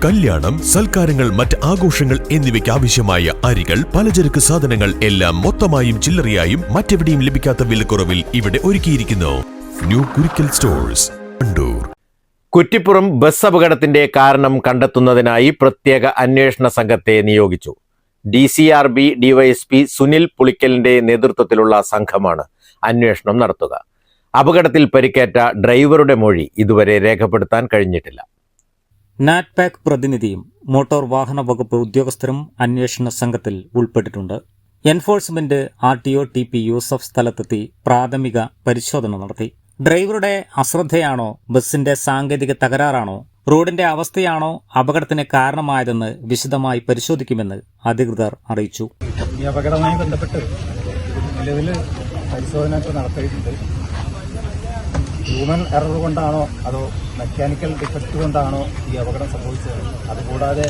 കല്യാണം, സൽക്കാരങ്ങൾ, മറ്റ് ആഘോഷങ്ങൾ എന്നിവയ്ക്ക് ആവശ്യമായ അരികൾ, പലചരക്ക് സാധനങ്ങൾ എല്ലാം മൊത്തമായും ചില്ലറയായും മറ്റെവിടെയും ലഭിക്കാത്ത വിലക്കുറവിൽ ഇവിടെ ഒരുക്കിയിരിക്കുന്നു. New Kurikkal stores, Wandoor. Kuttippuram bus അപകടത്തിന്റെ കാരണം കണ്ടെത്തുന്നതിനായി പ്രത്യേക അന്വേഷണ സംഘത്തെ നിയോഗിച്ചു. DCRB ഡിവൈഎസ്പി സുനിൽ പുളിക്കലിന്റെ നേതൃത്വത്തിലുള്ള സംഘമാണ് അന്വേഷണം നടത്തുക. അപകടത്തിൽ പരിക്കേറ്റ ഡ്രൈവറുടെ മൊഴി ഇതുവരെ രേഖപ്പെടുത്താൻ കഴിഞ്ഞിട്ടില്ല. നാറ്റ്പാക് പ്രതിനിധിയും മോട്ടോർ വാഹന വകുപ്പ് ഉദ്യോഗസ്ഥരും അന്വേഷണ സംഘത്തിൽ ഉൾപ്പെട്ടിട്ടുണ്ട്. എൻഫോഴ്സ്മെന്റ് RTO TP യൂസഫ് സ്ഥലത്തെത്തി പ്രാഥമിക പരിശോധന നടത്തി. ഡ്രൈവറുടെ അശ്രദ്ധയാണോ, ബസിന്റെ സാങ്കേതിക തകരാറാണോ, റോഡിന്റെ അവസ്ഥയാണോ അപകടത്തിന് കാരണമായതെന്ന് വിശദമായി പരിശോധിക്കുമെന്ന് അധികൃതർ അറിയിച്ചു. ഈ അപകടവുമായി ബന്ധപ്പെട്ട് നിലവിൽ പരിശോധന നടത്തിയിട്ടുണ്ട്. ഹ്യൂമൻ എറർ കൊണ്ടാണോ അതോ മെക്കാനിക്കൽ ഡിഫക്റ്റ് കൊണ്ടാണോ ഈ അപകടം സംഭവിച്ചത്, അതുകൂടാതെ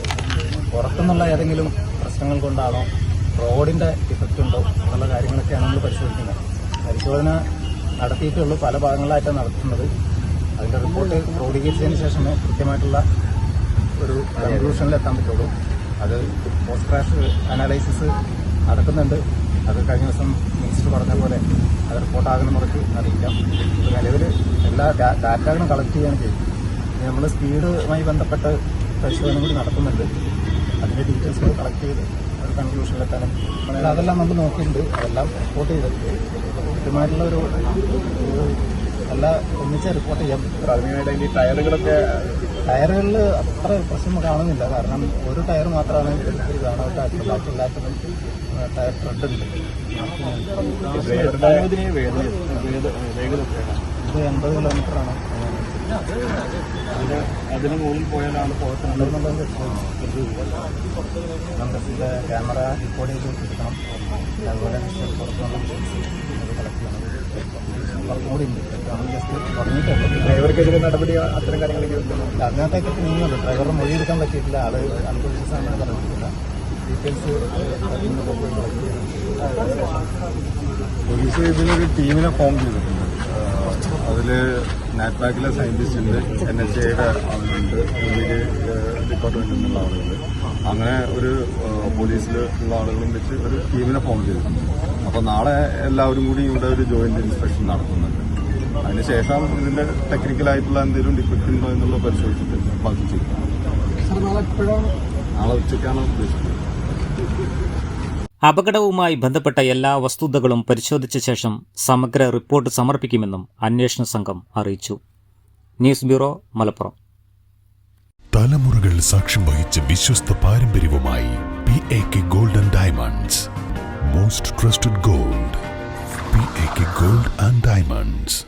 പുറത്തുനിന്നുള്ള ഏതെങ്കിലും പ്രശ്നങ്ങൾ കൊണ്ടാണോ, റോഡിന്റെ ഡിഫക്റ്റ് ഉണ്ടോ എന്നുള്ള കാര്യങ്ങളൊക്കെയാണ് നമ്മൾ പരിശോധിക്കുന്നത്. പരിശോധന നടത്തിയിട്ടുള്ളൂ, പല ഭാഗങ്ങളായിട്ടാണ് നടത്തുന്നത്. അതിന്റെ റിപ്പോർട്ട് ക്രോഡീകരിച്ചതിന് ശേഷമേ കൃത്യമായിട്ടുള്ള ഒരു കൺക്ലൂഷനിലെത്താൻ പറ്റുള്ളൂ. അത് പോസ്റ്റ് ക്രാഷ് അനാലൈസിസ് നടക്കുന്നുണ്ട്. അത് കഴിഞ്ഞ ദിവസം മിനിസ്റ്റർ പറഞ്ഞ പോലെ അത് റിപ്പോർട്ടാകുന്ന മുറയ്ക്ക് അറിയിക്കാം. നിലവിൽ എല്ലാ ഡാറ്റകളും കളക്ട് ചെയ്യുകയാണ് ചെയ്യുന്നത്. നമ്മൾ സ്പീഡുമായി ബന്ധപ്പെട്ട് പരിശോധന കൂടി നടത്തുന്നുണ്ട്. അതിന്റെ ഡീറ്റെയിൽസ് കളക്ട് ചെയ്ത് ഒരു കൺക്ലൂഷനിലെത്താനും അതെല്ലാം നമ്മൾ നോക്കിയിട്ടുണ്ട്. അതെല്ലാം റിപ്പോർട്ട് ചെയ്തിട്ടുണ്ട്. കൃത്യമായിട്ടുള്ള ഒരു എല്ലാ ഒന്നിച്ച് റിപ്പോർട്ട് ചെയ്യാം. പ്രാഥമികമായിട്ട് ഈ ടയറുകളിൽ അത്ര പ്രശ്നം കാണുന്നില്ല. കാരണം ഒരു ടയർ മാത്രമാണ് കാണാത്ത, ബാക്കിയില്ലാത്തതും ടയർ ത്രെഡ് ഉണ്ട്. ഇത് 80 കിലോമീറ്ററാണ്. അതിന് മുകളിൽ പോയാലാണ് പോകത്തുള്ളത്. ബസ്സിന്റെ ക്യാമറ റെക്കോർഡ് ചെയ്ത് എടുക്കണം. അതുപോലെ പുറത്തുനിന്നുള്ള കളക്ട് ചെയ്യണം. ഡ്രൈവർക്കെതിരെ നടപടി അത്തരം കാര്യങ്ങളൊക്കെ അതിനകത്തേക്കൊക്കെ നീങ്ങുന്നുണ്ട്. ഡ്രൈവറുടെ മൊഴി എടുക്കാൻ പറ്റിയിട്ടില്ല. ആള് അൺകോൺഷ്യസാണെന്ന് പറഞ്ഞിട്ടില്ല. ഡീറ്റെയിൽസ് പോലീസ് ഇതിലൊരു ടീമിനെ ഫോം ചെയ്തിട്ടുണ്ട്. അതിൽ നാറ്റ്പാക്കിലെ സയന്റിസ്റ്റ് ഉണ്ട്, NHAയുടെ ആളുകളുണ്ട്, ഡിപ്പാർട്ട്മെന്റിൽ നിന്നുള്ള ആളുകൾ, അങ്ങനെ ഒരു പോലീസിലുള്ള ആളുകളും വെച്ച് ഒരു ടീമിനെ ഫോം ചെയ്തിട്ടുണ്ട്. അപ്പോൾ നാളെ എല്ലാവരും കൂടി ഇവിടെ ഒരു ജോയിന്റ് ഇൻസ്പെക്ഷൻ നടത്തുന്നുണ്ട്. അതിനുശേഷം ഇതിന്റെ ടെക്നിക്കലായിട്ടുള്ള എന്തെങ്കിലും ഡിഫക്റ്റ് ഉണ്ടോ എന്നുള്ള പരിശോധിച്ചിട്ട് ബാക്കി ചെയ്യും. നാളെ ഉച്ചയ്ക്കാണ് ഉദ്ദേശിക്കുന്നത്. അപകടവുമായി ബന്ധപ്പെട്ട എല്ലാ വസ്തുതകളും പരിശോധിച്ച ശേഷം സമഗ്ര റിപ്പോർട്ട് സമർപ്പിക്കുമെന്നും അന്വേഷണ സംഘം അറിയിച്ചു. News bureau, Malappuram. തലമുറകൾ സാക്ഷ്യം വഹിച്ച വിശ്വസ്ത പാരമ്പര്യവുമായി PAK gold and diamonds. Most trusted gold, PAK gold and diamonds.